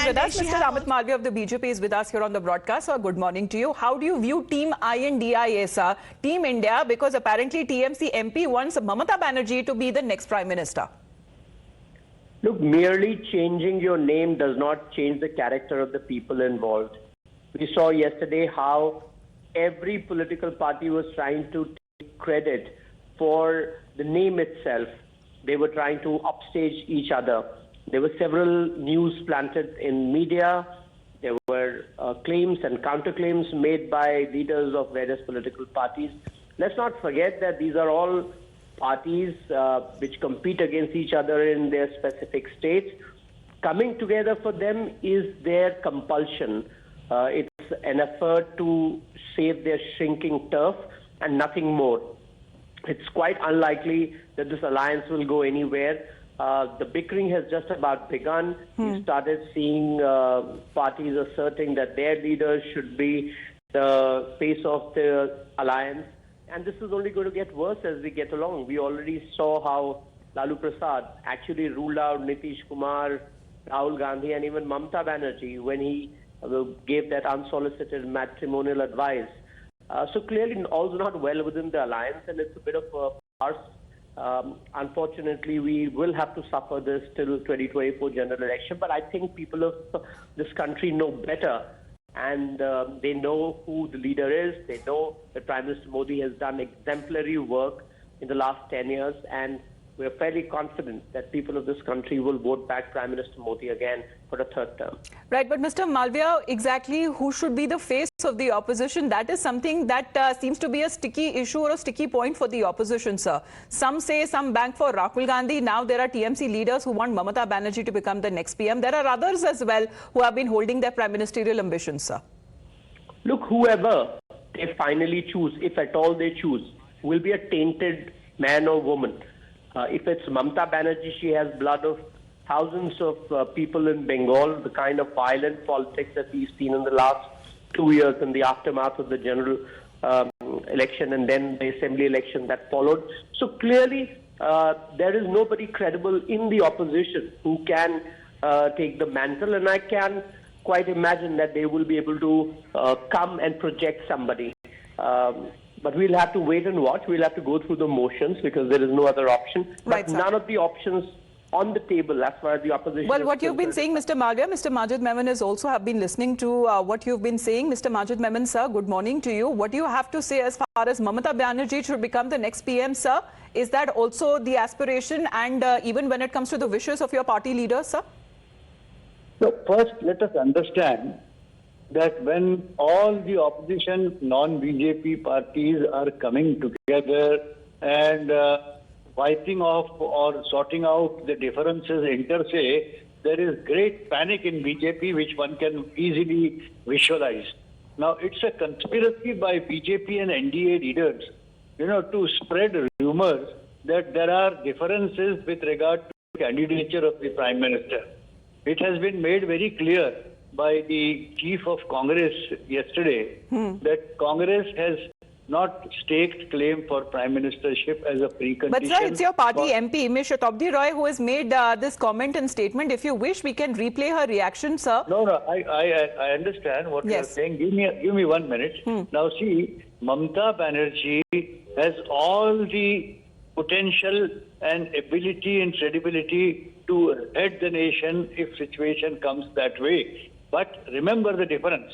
with us. Mr. Amit Malviya of the BJP is with us here on the broadcast. So good morning to you. How do you view Team I.N.D.I.A, sir? Team India, because apparently TMC MP wants Mamata Banerjee to be the next Prime Minister. Look, merely changing your name does not change the character of the people involved. We saw yesterday how every political party was trying to take credit for the name itself. They were trying to upstage each other. There were several news planted in media. There were claims and counterclaims made by leaders of various political parties. Let's not forget that these are all parties which compete against each other in their specific states. Coming together for them is their compulsion. It's an effort to save their shrinking turf and nothing more. It's quite unlikely that this alliance will go anywhere. The bickering has just about begun. We started seeing parties asserting that their leaders should be the face of the alliance. And this is only going to get worse as we get along. We already saw how Lalu Prasad actually ruled out Nitish Kumar, Rahul Gandhi, and even Mamata Banerjee when he gave that unsolicited matrimonial advice. So clearly all's not well within the alliance, and it's a bit of a farce. Unfortunately, we will have to suffer this till 2024 general election. But I think people of this country know better, and they know who the leader is. They know that Prime Minister Modi has done exemplary work in the last 10 years, and we're fairly confident that people of this country will vote back Prime Minister Modi again for a third term. Right, but Mr. Malviya, exactly who should be the face of the opposition? That is something that seems to be a sticky issue or a sticky point for the opposition, sir. Some say some bank for Rahul Gandhi. Now there are TMC leaders who want Mamata Banerjee to become the next PM. There are others as well who have been holding their prime ministerial ambitions, sir. Look, whoever they finally choose, if at all they choose, will be a tainted man or woman. If it's Mamata Banerjee, she has blood of thousands of people in Bengal, the kind of violent politics that we've seen in the last 2 years in the aftermath of the general election and then the assembly election that followed. So clearly, there is nobody credible in the opposition who can take the mantle, and I can quite imagine that they will be able to come and project somebody. But we'll have to wait and watch. We'll have to go through the motions because there is no other option. But none of the options on the table as far as the opposition. Well, what you've been saying, Mr. Malviya, Mr. Majid Memon has also have been listening to what you've been saying. Mr. Majid Memon, sir, good morning to you. What do you have to say as far as Mamata Banerjee should become the next PM, sir? Is that also the aspiration and even when it comes to the wishes of your party leaders, sir? So first, let us understand that when all the opposition non-BJP parties are coming together and wiping off or sorting out the differences inter se, there is great panic in BJP which one can easily visualize. Now, it's a conspiracy by BJP and N.D.A leaders, to spread rumors that there are differences with regard to the candidature of the Prime Minister. It has been made very clear by the Chief of Congress yesterday that Congress has not staked claim for Prime Ministership as a precondition. But sir, it's your party MP, Ms. Shatabdi Roy, who has made this comment and statement. If you wish, we can replay her reaction, sir. No, I understand what you're saying. Give me 1 minute. Now see, Mamata Banerjee has all the potential and ability and credibility to head the nation if situation comes that way. But remember the difference.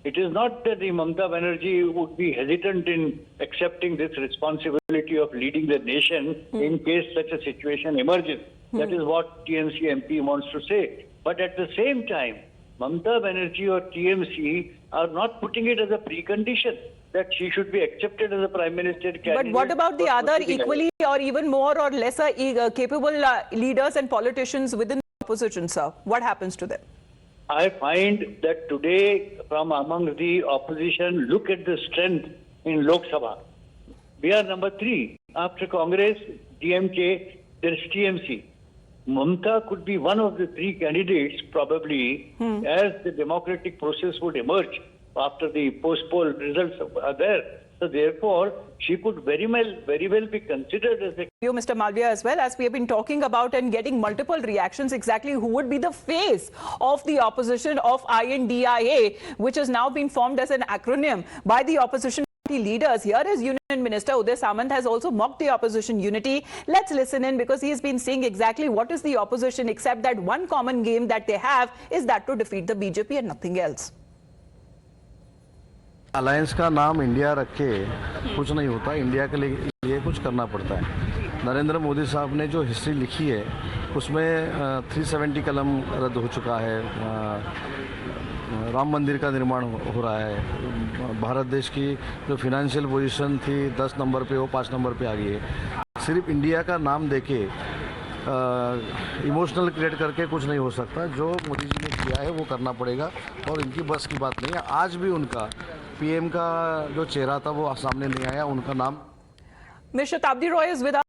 It is not that the Mamata Banerjee would be hesitant in accepting this responsibility of leading the nation in case such a situation emerges. That is what TMC MP wants to say. But at the same time, Mamata Banerjee or TMC are not putting it as a precondition that she should be accepted as a Prime Minister candidate. But what about the other equally or even more or lesser capable leaders and politicians within the opposition, sir? What happens to them? I find that today, from among the opposition, look at the strength in Lok Sabha. We are number 3. After Congress, DMK, there is TMC. Mamata could be one of the 3 candidates, probably, as the democratic process would emerge after the post-poll results are there. So therefore, she could very well be considered as a You, Mr. Malviya, as well, as we have been talking about and getting multiple reactions, exactly who would be the face of the opposition of I.N.D.I.A, which has now been formed as an acronym by the opposition party leaders. Here is Union Minister Uday Samant has also mocked the opposition unity. Let's listen in, because he has been saying exactly what is the opposition, except that one common game that they have is that to defeat the BJP and nothing else. Alliance का नाम India रख के कुछ नहीं होता, India के लिए कुछ करना पड़ता है। नरेंद्र मोदी साहब ने जो हिस्ट्री लिखी है उसमें 370 कलम रद्द हो चुका है, राम मंदिर का निर्माण हो रहा है, भारत देश की जो फिनेंशियल पोजीशन थी 10 नंबर पे वो 5 नंबर पे आ गई है। सिर्फ इंडिया का नाम देके इमोशनल क्रिएट करके कुछ नहीं हो सकता। जो मोदी जी ने किया है वो करना पड़ेगा और इनकी बस की बात नहीं है। आज भी उनका पीएम का जो चेहरा था वो सामने नहीं आया, उनका नाम Ms. Shatabdi Roy is with us.